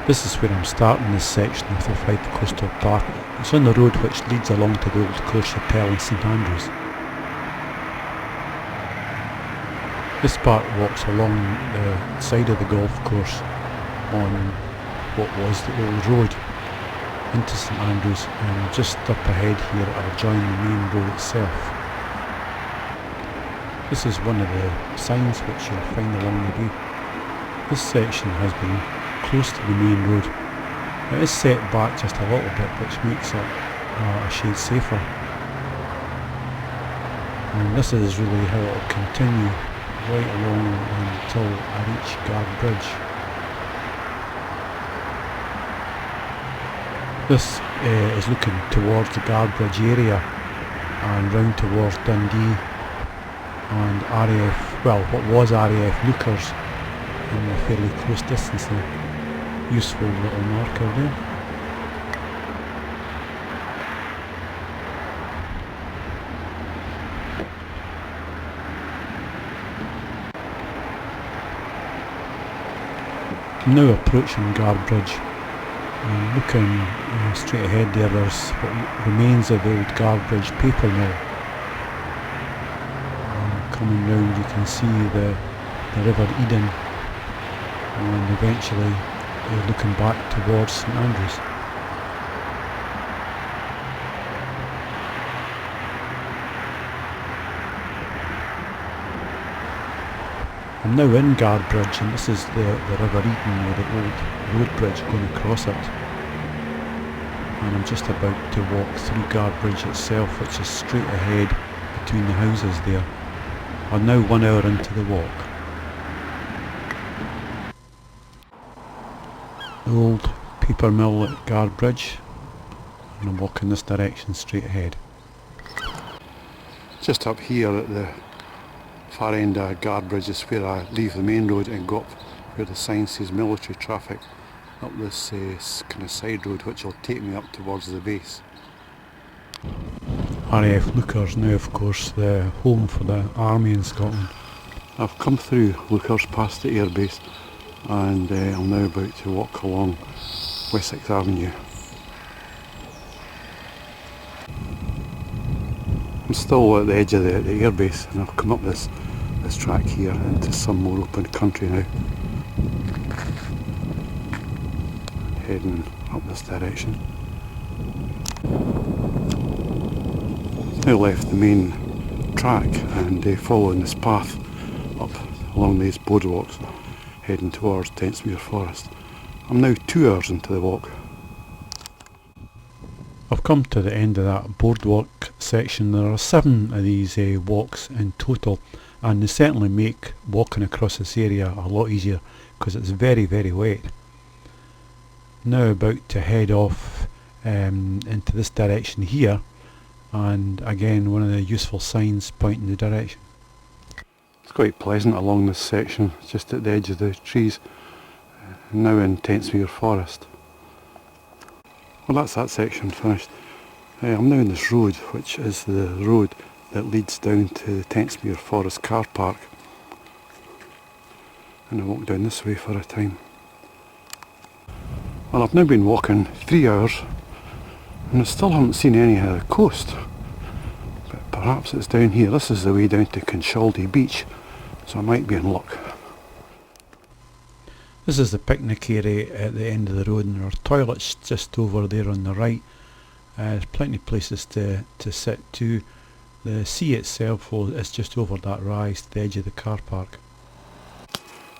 This is where I'm starting this section of the Fife Coastal Park. It's on the road which leads along to the old Course Chapel in St Andrews. This part walks along the side of the golf course on what was the old road into St Andrews, and just up ahead here I'll join the main road itself. This is one of the signs which you'll find along the way. This section has been close to the main road. It is set back just a little bit, which makes it a shade safer. And this is really how it will continue right along until I reach Guard Bridge. This is looking towards the Guard Bridge area and round towards Dundee and RAF, well, what was RAF Lookers in a fairly close distance there. Useful little marker there. I'm now approaching Guard Bridge and looking straight ahead there, there's what remains of the old Guard Bridge paper mill. Coming round you can see the River Eden and eventually looking back towards St Andrews. I'm now in Guard Bridge, and this is the River Eden with the old road bridge going across it. And I'm just about to walk through Guard Bridge itself, which is straight ahead between the houses there. I'm now 1 hour into the walk. The old paper mill at Guard Bridge, and I'm walking this direction straight ahead. Just up here at the far end of Guard Bridge is where I leave the main road and go up where the sign says military traffic, up this kind of side road which will take me up towards the base. RAF Lookers now, of course, the home for the army in Scotland. I've come through Lookers past the airbase and I'm now about to walk along Wessex Avenue. I'm still at the edge of the airbase, and I've come up this track here into some more open country now. Heading up this direction. Now left the main track and following this path up along these boardwalks, heading towards Dentsmuir Forest. I'm now 2 hours into the walk. I've come to the end of that boardwalk section. There are 7 of these walks in total, and they certainly make walking across this area a lot easier because it's very, very wet. Now about to head off into this direction here, and again one of the useful signs pointing the direction. It's quite pleasant along this section, just at the edge of the trees, now in Dentsmuir Forest. Well, that's that section finished. I'm now in this road, which is the road that leads down to the Dentsmuir Forest car park. And I walk down this way for a time. Well, I've now been walking 3 hours and I still haven't seen any of the coast. But perhaps it's down here. This is the way down to Conshaldy Beach, so I might be in luck. This is the picnic area at the end of the road, and there are toilets just over there on the right. There's plenty of places to sit too. The sea itself is just over that rise to the edge of the car park.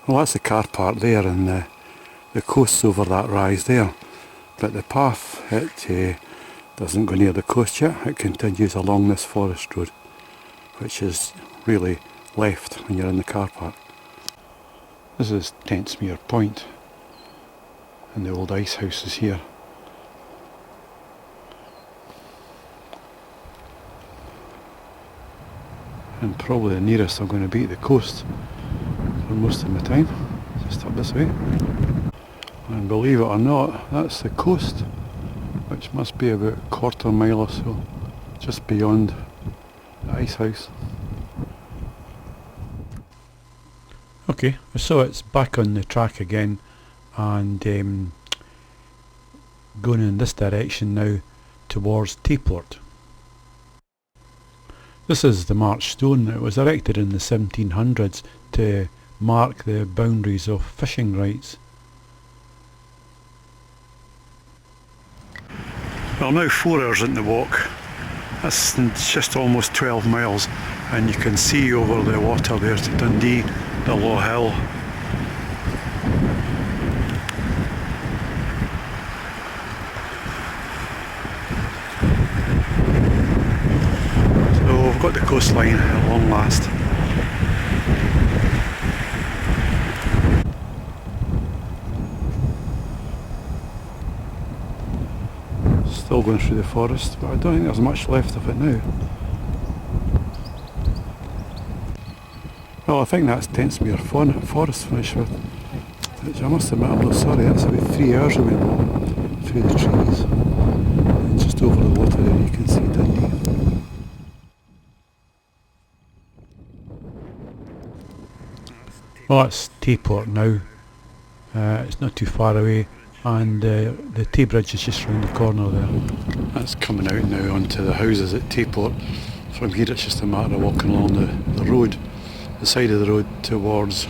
Well, that's the car park there, and the coast's over that rise there. But the path, it doesn't go near the coast yet. It continues along this forest road, which is really left when you're in the car park. This is Dentsmuir Point, and the old ice house is here. And probably the nearest I'm going to be to the coast for most of my time, just up this way. And believe it or not, that's the coast, which must be about a quarter mile or so, just beyond the ice house. Okay, so it's back on the track again, and going in this direction now towards Newport. This is the March Stone. It was erected in the 1700s to mark the boundaries of fishing rights. Well, now 4 hours in the walk. That's just almost 12 miles, and you can see over the water there to Dundee, the Low Hill. So we've got the coastline at long last. Still going through the forest, but I don't think there's much left of it now. Well, I think that's Tentsmuir forest finished with, which I must admit I'm not sorry. That's about 3 hours we went through the trees. And just over the water there you can see Dundee. Well, that's Newport now. It's not too far away, and the Tay Bridge is just round the corner there. That's coming out now onto the houses at Newport. From here it's just a matter of walking along the road, the side of the road towards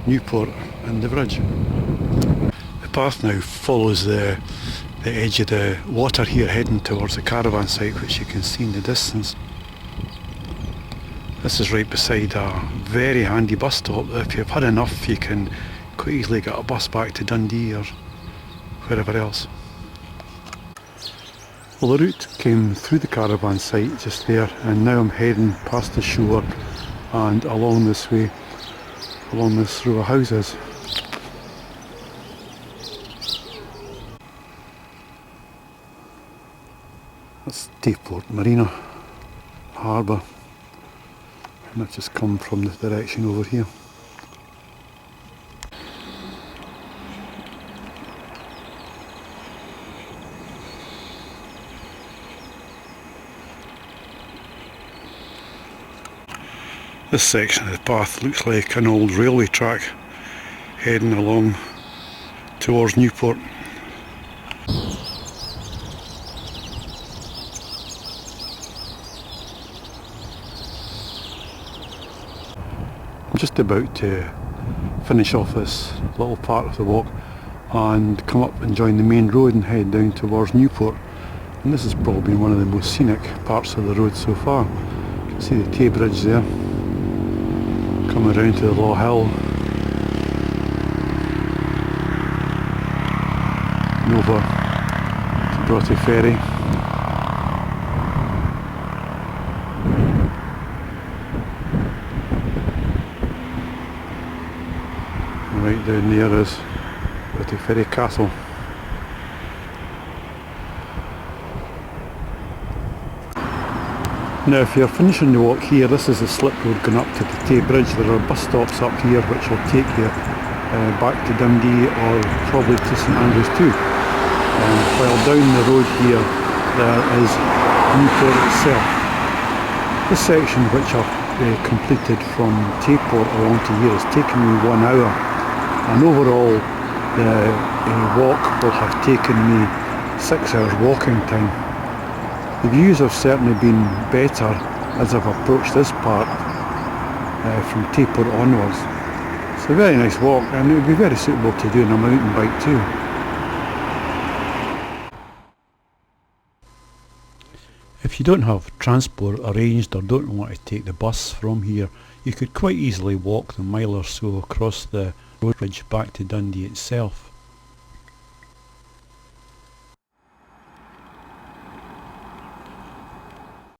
Newport and the bridge. The path now follows the edge of the water here, heading towards the caravan site, which you can see in the distance. This is right beside a very handy bus stop. If you've had enough, you can quite easily get a bus back to Dundee or wherever else. Well, the route came through the caravan site just there, and now I'm heading past the shore and along this way, along this row of houses. That's Newport Marina Harbour, and I've just come from this direction over here. This section of the path looks like an old railway track heading along towards Newport. I'm just about to finish off this little part of the walk and come up and join the main road and head down towards Newport. And this has probably been one of the most scenic parts of the road so far. You can see the Tay Bridge there, coming around to the Low Hill, and over to Broughty Ferry. And right down there is Broughty Ferry Castle. Now if you're finishing the walk here, this is the slip road going up to the Tay Bridge. There are bus stops up here which will take you back to Dundee or probably to St Andrews too. While down the road here there is Newport itself. This section which I've completed from Newport along to here has taken me 1 hour, and overall the walk will have taken me 6 hours walking time. The views have certainly been better as I've approached this part from Newport onwards. It's a very nice walk, and it would be very suitable to do on a mountain bike too. If you don't have transport arranged or don't want to take the bus from here, you could quite easily walk the mile or so across the road bridge back to Dundee itself.